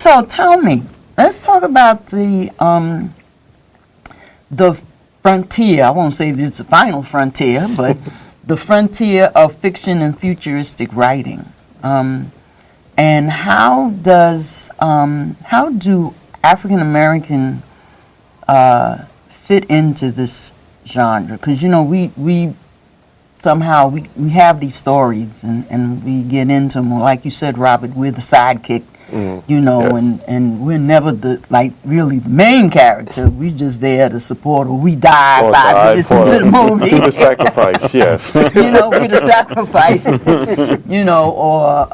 So tell me, let's talk about the frontier. I won't say it's the final frontier, but the frontier of fiction and futuristic writing. And how do African American fit into this genre? Because we somehow we have these stories and we get into them. Like you said, Robert, we're the sidekick. Yes. And we're never really the main character. We're just there to support, or we die Or by die listening to the movie. Do the sacrifice, yes. We're the sacrifice. Or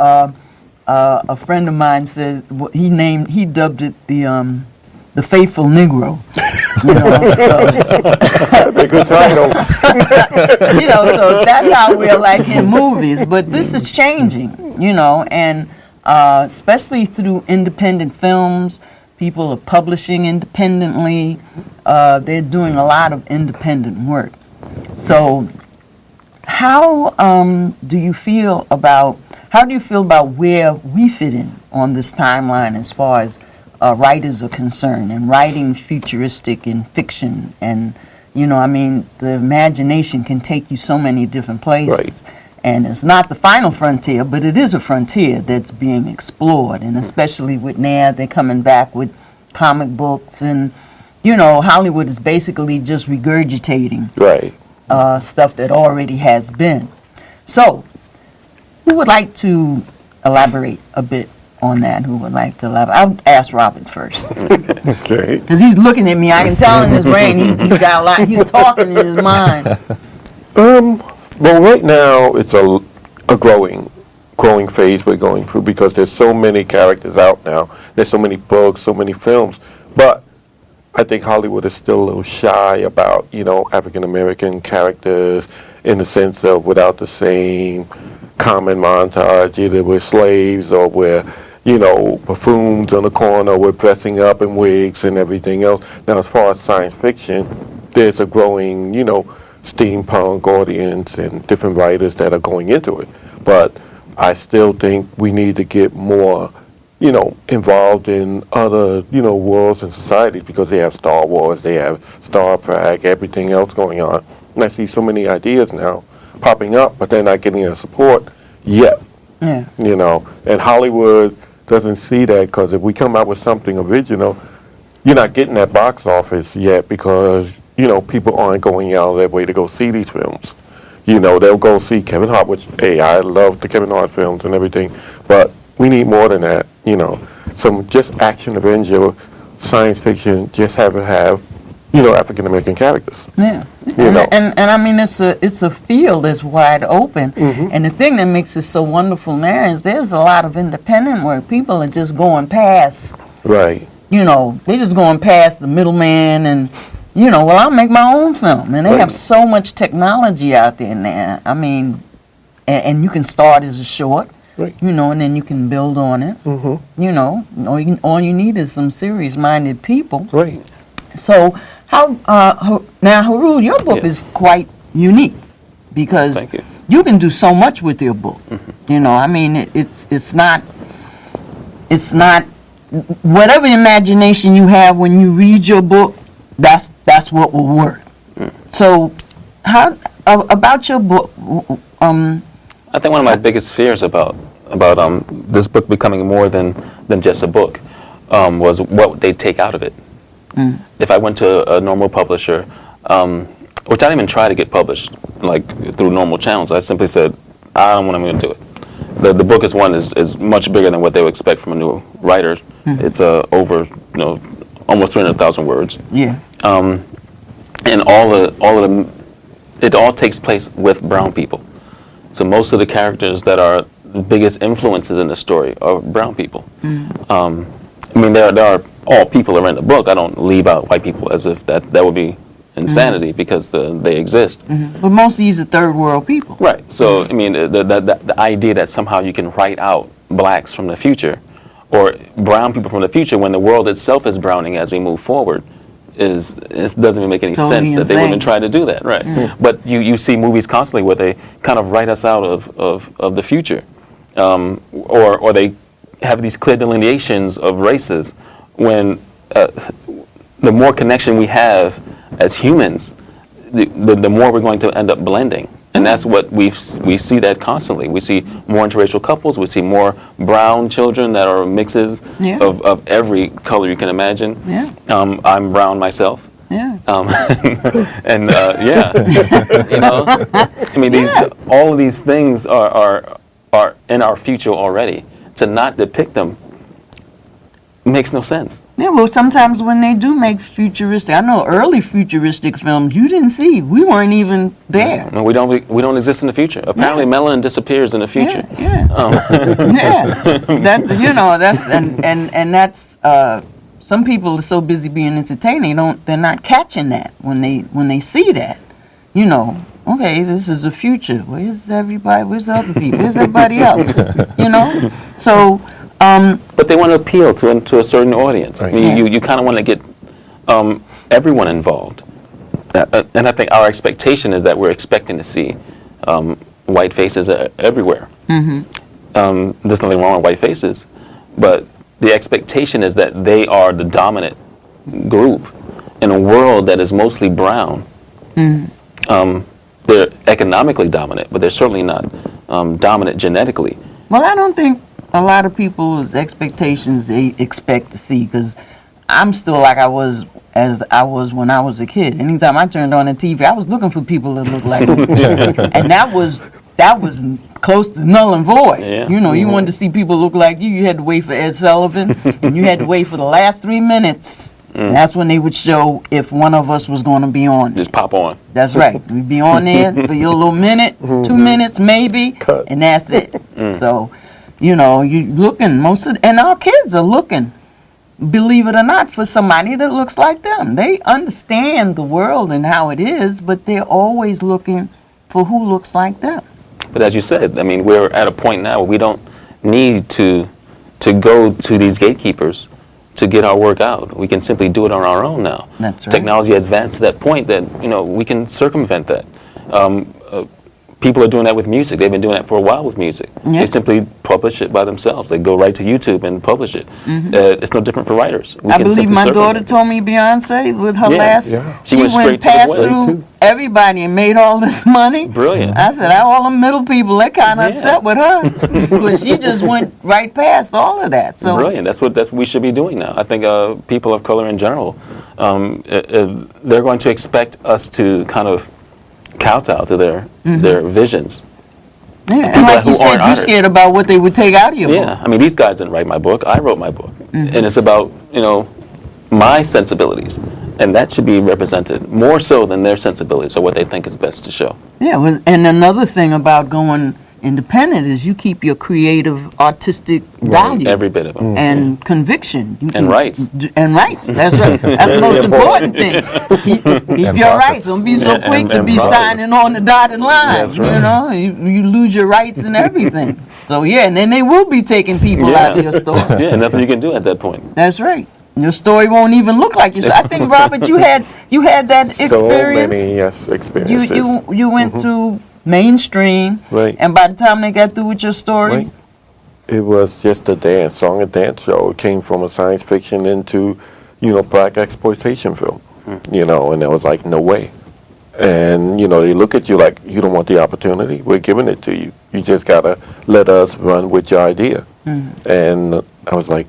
a friend of mine said he dubbed it the faithful Negro. That'd be a good title. So that's how we're like in movies. But this is changing, and especially through independent films. People are publishing independently. They're doing a lot of independent work. So how do you feel about where we fit in on this timeline as far as writers are concerned, and writing futuristic and fiction? And the imagination can take you so many different places. Right. And it's not the final frontier, but it is a frontier that's being explored. And especially with now, they're coming back with comic books, and Hollywood is basically just regurgitating stuff that already has been. So, who would like to elaborate a bit on that? Who would like to elaborate? I'll ask Robert first. Okay. Because he's looking at me. I can tell in his brain he's got a lot. He's talking in his mind. Well, right now it's a growing phase we're going through, because there's so many characters out now. There's so many books, so many films. But I think Hollywood is still a little shy about, African American characters, in the sense of without the same common montage, either we're slaves or we're, buffoons on the corner, we're dressing up in wigs and everything else. Now, as far as science fiction, there's a growing, steampunk audience and different writers that are going into it. But I still think we need to get more, involved in other, worlds and societies, because they have Star Wars, they have Star Trek, everything else going on. And I see so many ideas now popping up, but they're not getting the support yet. Yeah. And Hollywood doesn't see that, because if we come out with something original, you're not getting that box office yet, because people aren't going out of their way to go see these films. They'll go see Kevin Hart, which, hey, I love the Kevin Hart films and everything, but we need more than that, Some just action adventure, science fiction, just have African American characters. Yeah. And I mean, it's a field that's wide open. Mm-hmm. And the thing that makes it so wonderful now is there's a lot of independent work. People are just going past. Right. They're just going past the middleman and, I'll make my own film. And they have so much technology out there now. I mean, and you can start as a short. Right. And then you can build on it. Mm-hmm. All you need is some serious-minded people. Right. So now, Harule, your book is quite unique, because you can do so much with your book. Mm-hmm. It's not whatever imagination you have when you read your book. That's what will work. Mm. So, how about your book? I think one of my biggest fears about this book becoming more than just a book was what they take out of it. Mm. If I went to a normal publisher, which I didn't even try to get published through normal channels, I simply said, I don't want to do it. The book is much bigger than what they would expect from a new writer. Mm. It's over almost 300,000 words. Yeah. And it all takes place with brown people. So most of the characters that are the biggest influences in the story are brown people. Mm. There are all people are in the book. I don't leave out white people as if that would be insanity, mm-hmm. because they exist. Mm-hmm. But most of these are third world people. Right. So the idea that somehow you can write out blacks from the future, or brown people from the future, when the world itself is browning as we move forward, it doesn't even make any sense that they would even try to do that. Right. Mm-hmm. But you see movies constantly where they kind of write us out of the future, or they have these clear delineations of races when the more connection we have as humans, the more we're going to end up blending. And that's what we see that constantly. We see more interracial couples. We see more brown children that are mixes of every color you can imagine. Yeah. I'm brown myself. Yeah. And you know, I mean, all of these things are in our future already. To not depict them makes no sense. Yeah, well, sometimes when they do make futuristic, I know early futuristic films, you didn't see. We weren't even there. No, we don't exist in the future. Apparently, melanin disappears in the future. Yeah. Yeah. That, you know, that's and that's some people are so busy being entertained, they're not catching that when they see that. You know, okay, this is the future. Where's everybody? Where's the other people? Where's everybody else? You know, so. But they want to appeal to a certain audience. Right. I mean, you kind of want to get everyone involved. And I think our expectation is that we're expecting to see white faces everywhere. Mm-hmm. There's nothing wrong with white faces, but the expectation is that they are the dominant group in a world that is mostly brown. Mm-hmm. They're economically dominant, but they're certainly not dominant genetically. Well, I don't think a lot of people's expectations they expect to see, because I'm still like I was when I was a kid. Anytime I turned on the TV, I was looking for people that looked like me. And that was close to null and void. Yeah. You know, you wanted to see people look like you had to wait for Ed Sullivan, and you had to wait for the last 3 minutes. And that's when they would show if one of us was going to be on. Just pop on. That's right. We'd be on there for your little minute, 2 minutes maybe, Cut. and that's it. So, you know, you looking and our kids are looking, believe it or not, for somebody that looks like them. They understand the world and how it is, but they're always looking for who looks like them. But as you said, I mean, we're at a point now where we don't need to go to these gatekeepers to get our work out. We can simply do it on our own now. That's right. Technology has advanced to that point that, you know, we can circumvent that. People are doing that with music. They've been doing that for a while with music. Yeah. They simply publish it by themselves. They go right to YouTube and publish it. It's no different for writers. We I can believe simply my circumvent daughter it. told me Beyonce with her Yeah. last, Yeah. she She went straight went to the passed web. through everybody and made all this money. Brilliant. I said, all the middle people, they're kind of Yeah. upset with her. But she just went right past all of that. So Brilliant. That's what we should be doing now. I think people of color in general, they're going to expect us to kind of kowtow to their visions. yeah, and like who you said, aren't you're artists. scared about what they would take out of your book. Yeah, I mean, these guys didn't write my book. I wrote my book, and it's about, you know, my sensibilities, and that should be represented more so than their sensibilities or what they think is best to show. Yeah, well, and another thing about going independent is you keep your creative, artistic value Every bit of them. and conviction. You can- rights. And rights, that's right. That's the most important thing. Keep And your profits. rights. Don't be so And- quick to and be profits. signing on the dotted line. That's right. You know, you lose your rights and everything. So, yeah, and then they will be taking people out of your store. Yeah, nothing you can do at that point. That's right. Your story won't even look like yours. I think, Robert, you had that So experience. many experiences. You went to mainstream, Right. and by the time they got through with your story, Right. It was just a song and dance show. It came from a science fiction into, black exploitation film, and it was like, no way. And, they look at you like, you don't want the opportunity. We're giving it to you. You just got to let us run with your idea. And I was like,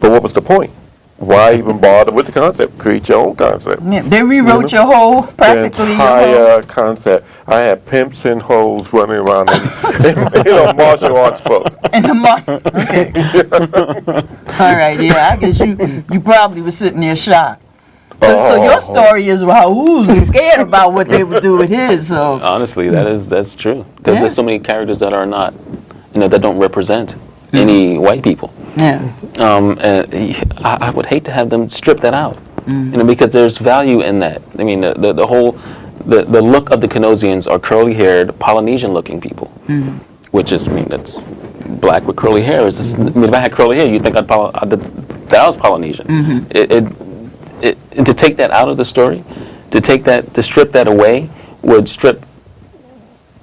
but what was the point? Why even bother with the concept? Create your own concept. yeah, they rewrote your whole, practically The your whole. entire concept. I had pimps and hoes running around in a martial arts book. In the okay. All right, yeah, I guess you probably were sitting there shocked. So your story is Raul's scared about what they would do with his. So Honestly, that's true. Because Yeah. there's so many characters that are not, that don't represent any white people. yeah, And I would hate to have them strip that out, because there's value in that. I mean, the whole, the look of the Canosians are curly-haired, Polynesian-looking people, which is, that's black with curly hair. If I had curly hair, you'd think that I was Polynesian. And to take that out of the story, to strip that away, would strip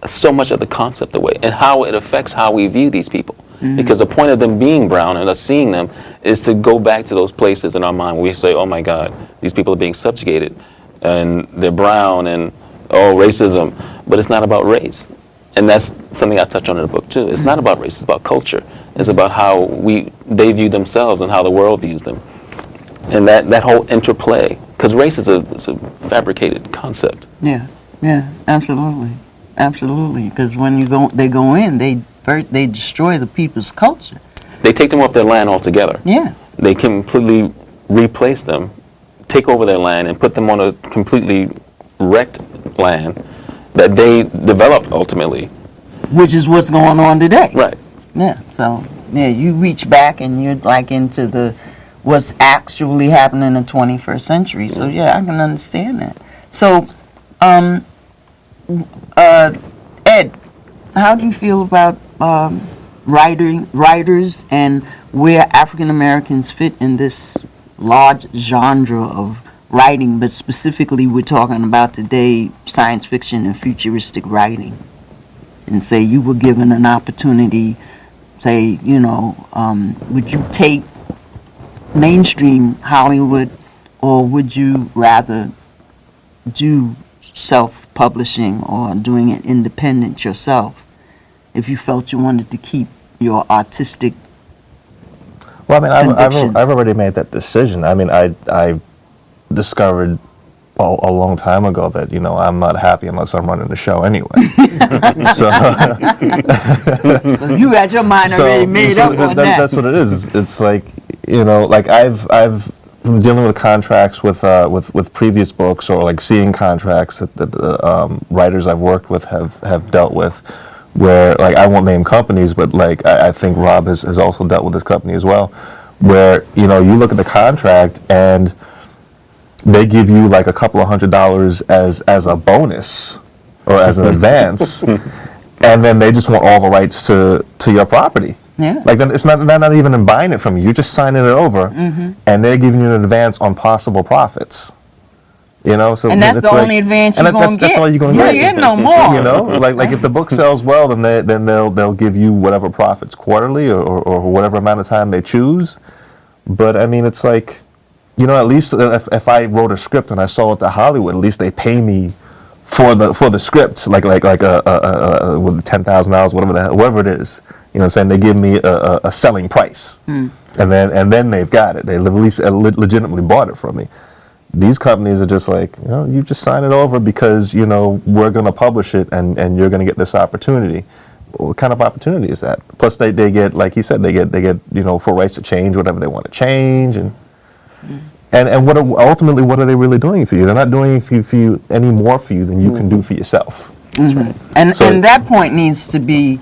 so much of the concept away and how it affects how we view these people. Because the point of them being brown and us seeing them is to go back to those places in our mind where we say, oh my God, these people are being subjugated and they're brown and racism. But it's not about race. And that's something I touch on in the book too. It's not about race, it's about culture. It's about how they view themselves and how the world views them. And that whole interplay, because race is a fabricated concept. Yeah, absolutely, because when they go in, they destroy the people's culture. They take them off their land altogether. Yeah. They completely replace them, take over their land, and put them on a completely wrecked land that they developed ultimately. Which is what's going on today. Right. Yeah. So you reach back and you're like into what's actually happening in the 21st century. So yeah, I can understand that. So, Ed, how do you feel about writers and where African Americans fit in this large genre of writing, but specifically we're talking about today science fiction and futuristic writing? And say you were given an opportunity, say, would you take mainstream Hollywood, or would you rather do self-publishing or doing it independent yourself if you felt you wanted to keep your artistic Well, I mean, convictions? I've already made that decision. I mean, I discovered a long time ago that, I'm not happy unless I'm running the show anyway. So So you had your mind already made up on that. That's what it is. It's like, like I've from dealing with contracts with previous books, or like seeing contracts that writers I've worked with have dealt with, where, like, I won't name companies, but like I think Rob has also dealt with this company as well, where, you look at the contract and they give you like a couple of $100 as a bonus or as an advance, and then they just want all the rights to your property. Yeah. Like, then it's not even in buying it from you. You're just signing it over, and they're giving you an advance on possible profits. So And that's it's the like, only advance and you're going to get. That's all you're going to You get. ain't no more. Like if the book sells well, then they'll give you whatever profits quarterly or whatever amount of time they choose. But I mean, it's like, at least if I wrote a script and I sold it to Hollywood, at least they pay me for the script, like with $10,000, whatever it is. You know what I'm saying? They give me a selling price, and then they've got it. They at least legitimately bought it from me. These companies are just like, you just sign it over because we're going to publish it and you're going to get this opportunity. What kind of opportunity is that? Plus, they get, like he said, they get for rights to change whatever they want to change, and ultimately what are they really doing for you? They're not doing for you any more for you than you can do for yourself. That's right. And that point needs to be,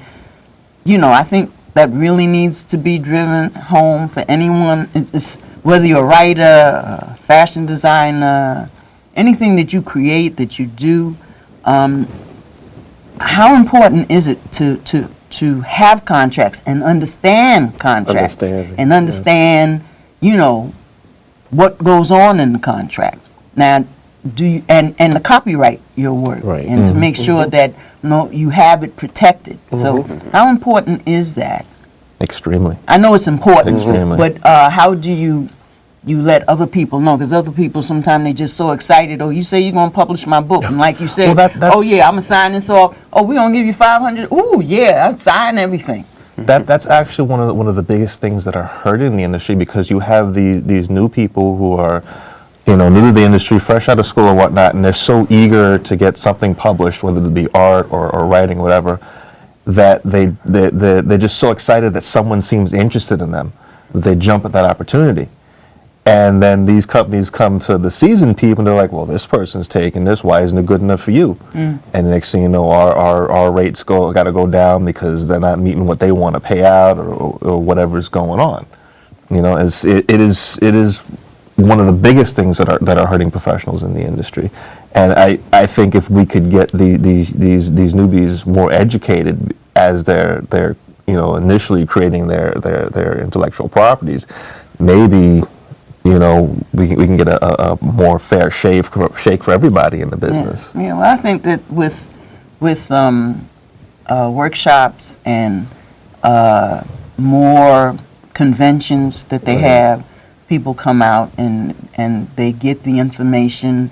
I think that really needs to be driven home for anyone. It's, whether you're a writer, a fashion designer, anything that you create, that you do, how important is it to have contracts and understand contracts and understand, what goes on in the contract? Now, do you and to copyright your work, Right. and to make sure that you have it protected. So, how important is that? Extremely. I know it's important, Extremely. but how do you let other people know? Because other people sometimes they just so excited. Oh, you say you're gonna publish my book, and like you said, Well, that's- oh yeah, I'm gonna sign this off. Oh, we gonna give you 500. Oh yeah, I'd sign everything. That's actually one of the biggest things that are hurting the industry, because you have these new people who are, new to the industry, fresh out of school or whatnot, and they're so eager to get something published, whether it be art or writing, whatever, that they're just so excited that someone seems interested in them that they jump at that opportunity. And then these companies come to the seasoned people and they're like, well, this person's taking this, why isn't it good enough for you? And next thing you know, our rates got to go down because they're not meeting what they want to pay out or whatever's going on. It is one of the biggest things that are hurting professionals in the industry. And I think if we could get these newbies more educated as they're initially creating their intellectual properties, maybe we can get a more fair shake for everybody in the business. Yeah, well, I think that with workshops and more conventions that they have. People come out and they get the information.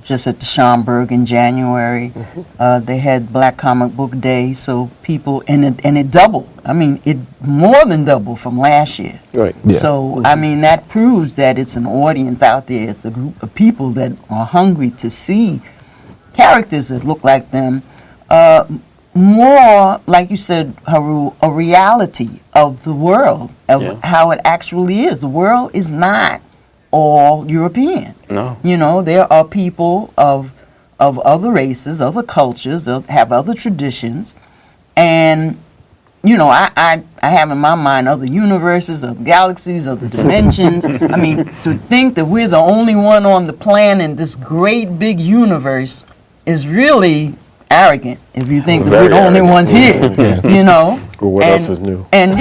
Just at the Schomburg in January, they had Black Comic Book Day, so people and it doubled. I mean, it more than doubled from last year. Right. Yeah. So I mean, that proves that it's an audience out there. It's a group of people that are hungry to see characters that look like them. More, like you said, Harule, a reality of the world, of how it actually is. The world is not all European. No. You know, there are people of other races, other cultures, have other traditions, and you know, I have in my mind other universes, other galaxies, other dimensions. I mean, to think that we're the only one on the planet in this great big universe is really arrogant. If you think that we're the only ones here, you know. Well, what else is new? And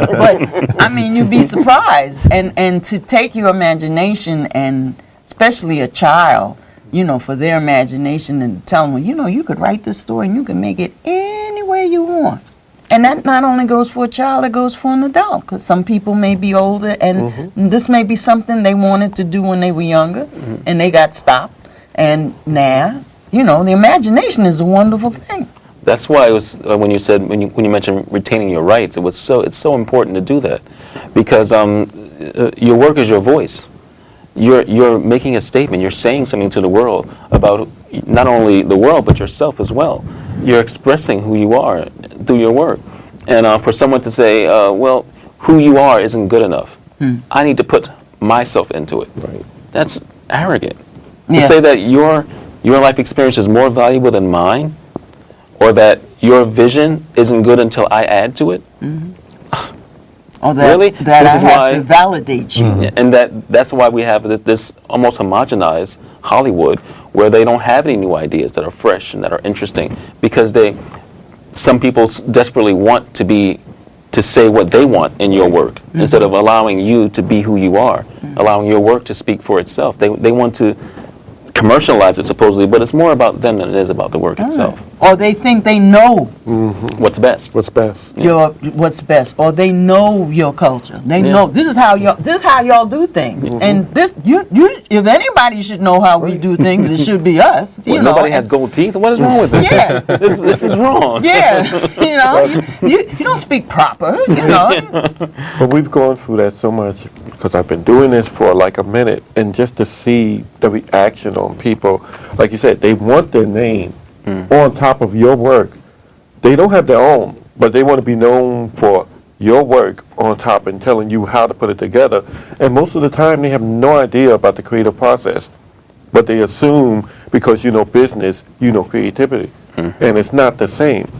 but I mean, you'd be surprised, and to take your imagination, and especially a child, you know, for their imagination, and tell them, well, you know, you could write this story and you can make it any way you want. And that not only goes for a child, it goes for an adult, because some people may be older, and this may be something they wanted to do when they were younger, and they got stopped, and now, you know, the imagination is a wonderful thing. That's why it was when you mentioned retaining your rights. It's so important to do that, because your work is your voice. You're making a statement. You're saying something to the world about not only the world but yourself as well. You're expressing who you are through your work. And for someone to say, well, who you are isn't good enough. I need to put myself into it. Right. That's arrogant. Yeah. To say that your life experience is more valuable than mine, or that your vision isn't good until I add to it. Or that, Really? that Which I is have why- to validate you. Yeah, and that's why we have this almost homogenized Hollywood, where they don't have any new ideas that are fresh and that are interesting, because some people desperately want to say what they want in your work, instead of allowing you to be who you are, allowing your work to speak for itself. They want to commercialize it supposedly, but it's more about them than it is about the work itself. Or they think they know What's best? What's best? what's best, or they know your culture. They know this is how y'all do things, and this you if anybody should know how we do things, it should be us. You Well, know, nobody has gold teeth. What is wrong with this? Yeah. this is wrong. Yeah, you know, you don't speak proper. You know, But we've gone through that so much, because I've been doing this for like a minute, and just to see the reaction on people, like you said, they want their name on top of your work. They don't have their own, but they want to be known for your work on top and telling you how to put it together. And most of the time, they have no idea about the creative process, but they assume because you know business, you know creativity, and it's not the same,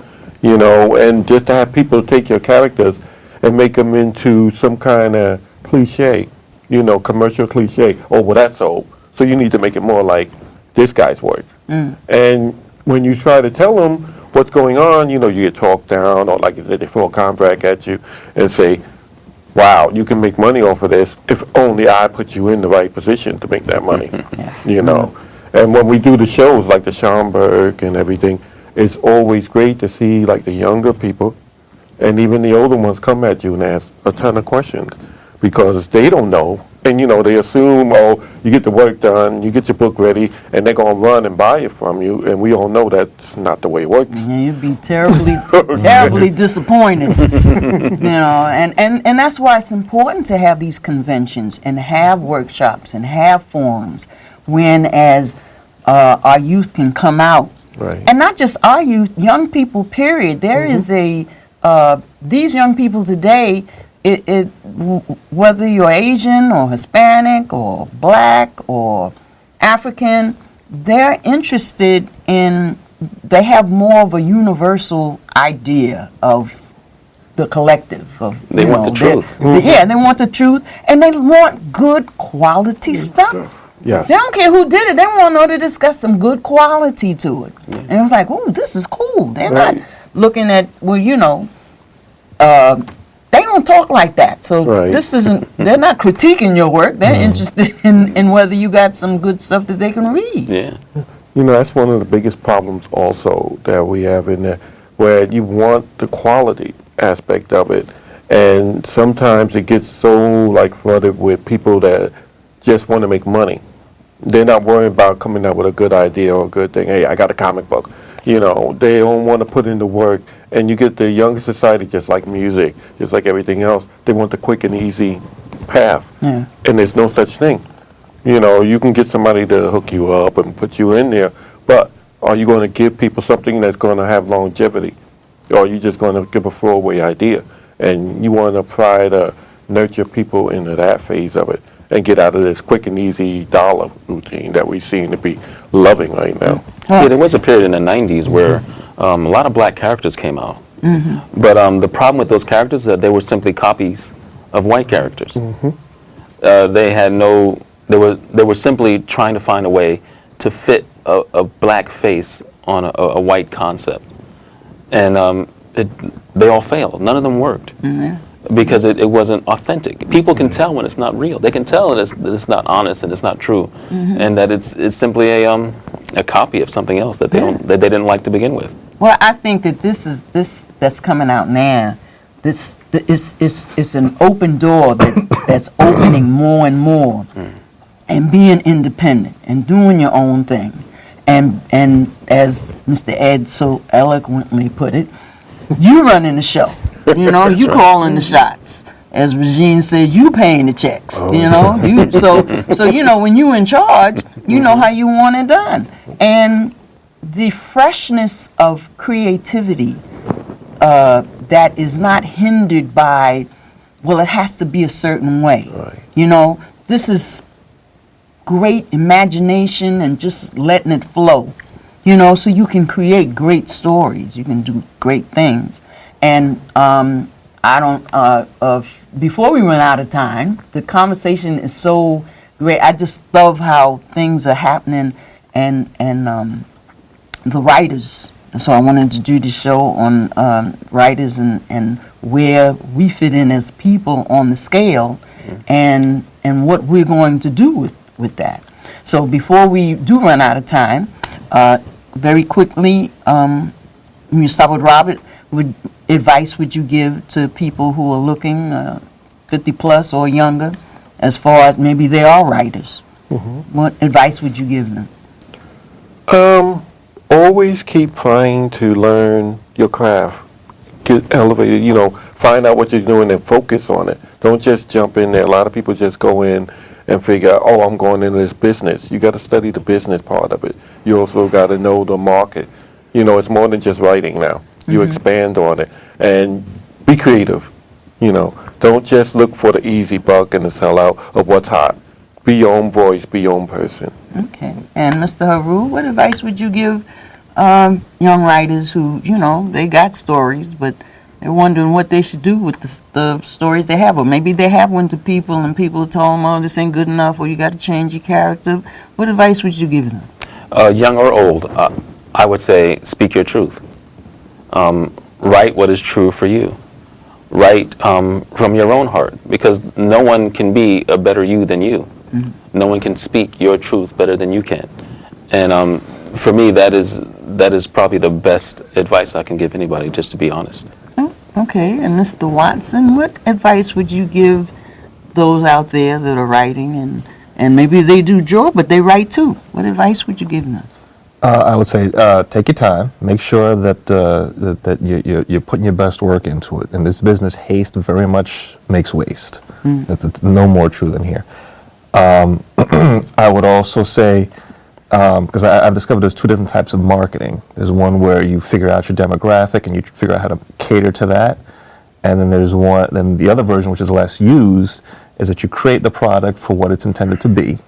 you know. And just to have people take your characters and make them into some kind of cliche, you know, commercial cliche. Oh, well, that's old, so you need to make it more like this guy's work. And when you try to tell them what's going on, you know, you get talked down, or like you said, they throw a contract at you and say, wow, you can make money off of this if only I put you in the right position to make that money, you know. And when we do the shows like the Schomburg and everything, it's always great to see like the younger people and even the older ones come at you and ask a ton of questions, because they don't know. And, you know, they assume, oh, you get the work done, you get your book ready, and they're going to run and buy it from you. And we all know that's not the way it works. yeah, you'd be terribly disappointed. You know, and that's why it's important to have these conventions and have workshops and have forums when as our youth can come out. Right. And not just our youth, young people, period. There is these young people today, whether you're Asian or Hispanic or Black or African, they're interested in, they have more of a universal idea of the collective. They want the truth. Yeah, they want the truth, and they want good quality stuff. Yes. They don't care who did it. They want to know to discuss some good quality to it. And it was like, oh, this is cool. They're not looking at, well, you know, they don't talk like that. So this isn't, they're not critiquing your work. They're interested in whether you got some good stuff that they can read. Yeah. You know, that's one of the biggest problems also that we have in there, where you want the quality, aspect of it. And sometimes it gets so like flooded with people that just want to make money. They're not worrying about coming up with a good idea or a good thing. Hey, I got a comic book. You know, they don't want to put in the work. And you get the younger society, just like music, just like everything else. They want the quick and easy path. Yeah. And there's no such thing. You know, you can get somebody to hook you up and put you in there, but are you going to give people something that's going to have longevity? Or are you just going to give a throwaway idea? And you want to try to nurture people into that phase of it and get out of this quick and easy dollar routine that we seem to be loving right now. Yeah, there was a period in the 90s where a lot of black characters came out. But the problem with those characters is that they were simply copies of white characters. They were simply trying to find a way to fit a black face on a white concept. And they all failed. None of them worked. Because it wasn't authentic. People can tell when it's not real. They can tell that it's not honest and it's not true, and that it's simply a copy of something else that they didn't like to begin with. Well, I think that this that's coming out now. This is an open door that's opening more and more, and being independent and doing your own thing, and as Mr. Ed so eloquently put it, you running the show. You know, you calling the shots. As Regine said, you paying the checks. You know, so you know when you in charge, you know how you want it done, and the freshness of creativity that is not hindered by, well, it has to be a certain way. Right. You know, this is great imagination and just letting it flow. You know, so you can create great stories. You can do great things. And I don't, before we run out of time, the conversation is so great. I just love how things are happening and the writers. So I wanted to do the show on writers and where we fit in as people on the scale and what we're going to do with that. So before we do run out of time, very quickly, you start with Robert. What advice would you give to people who are looking 50 plus or younger, as far as maybe they are writers? What advice would you give them? Always keep trying to learn your craft. Get elevated, you know, find out what you're doing and focus on it. Don't just jump in there. A lot of people just go in and figure out, oh, I'm going into this business. You got to study the business part of it. You also got to know the market. You know, it's more than just writing now. You expand on it and be creative. You know, don't just look for the easy buck and the sellout of what's hot. Be your own voice, be your own person. Okay. And Mr. Harule, what advice would you give young writers who, you know, they got stories, but they're wondering what they should do with the stories they have? Or maybe they have one to people and people told them, oh, this ain't good enough, or you got to change your character. What advice would you give them? Young or old, I would say speak your truth. Write what is true for you. Write from your own heart, because no one can be a better you than you. No one can speak your truth better than you can. And for me, that is probably the best advice I can give anybody, just to be honest. Okay, and Mr. Watson, what advice would you give those out there that are writing and maybe they do draw, but they write too? What advice would you give them? I would say take your time. Make sure that you're putting your best work into it. In this business, haste very much makes waste. It's no more true than here. I would also say, because I've discovered there's two different types of marketing. There's one where you figure out your demographic and you figure out how to cater to that. And then then the other version, which is less used, is that you create the product for what it's intended to be.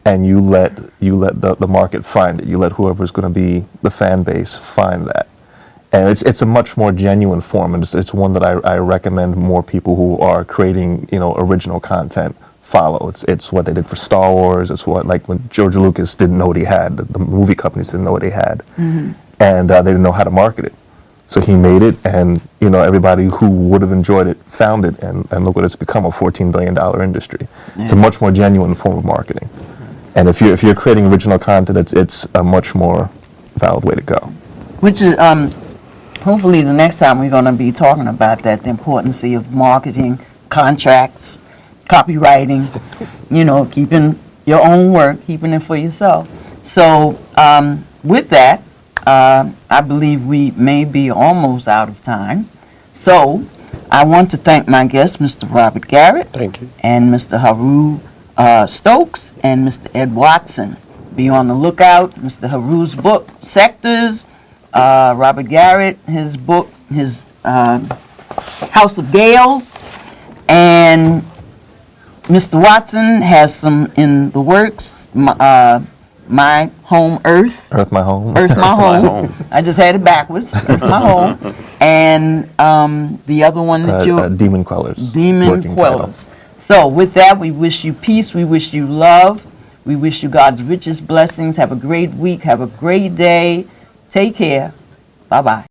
And you let the market find it. You let whoever's going to be the fan base find that. And it's a much more genuine form, and it's one that I recommend more people who are creating, you know, original content follow. It's what they did for Star Wars. It's what, like, when George Lucas didn't know what he had, the movie companies didn't know what he had, and they didn't know how to market it. So he made it, and, you know, everybody who would have enjoyed it found it, and look what it's become, a $14 billion industry. It's a much more genuine form of marketing. And if you're creating original content, it's a much more valid way to go. Which is hopefully the next time we're going to be talking about that, the importance of marketing, contracts, copywriting, keeping your own work, keeping it for yourself. So with that, I believe we may be almost out of time. So I want to thank my guests, Mr. Robert Garrett. Thank you. And Mr. Harule Stokes and Mr. Ed Watson. Be on the lookout. Mr. Harule's book, Sectors. Robert Garrett, his book, his House of Gales. And Mr. Watson has some in the works. My Home Earth. Earth, my home. Earth, my home. I just had it backwards. Earth, my home. And the other one that Demon Quellers. Demon Working Quellers. So with that, we wish you peace. We wish you love. We wish you God's richest blessings. Have a great week. Have a great day. Take care. Bye-bye.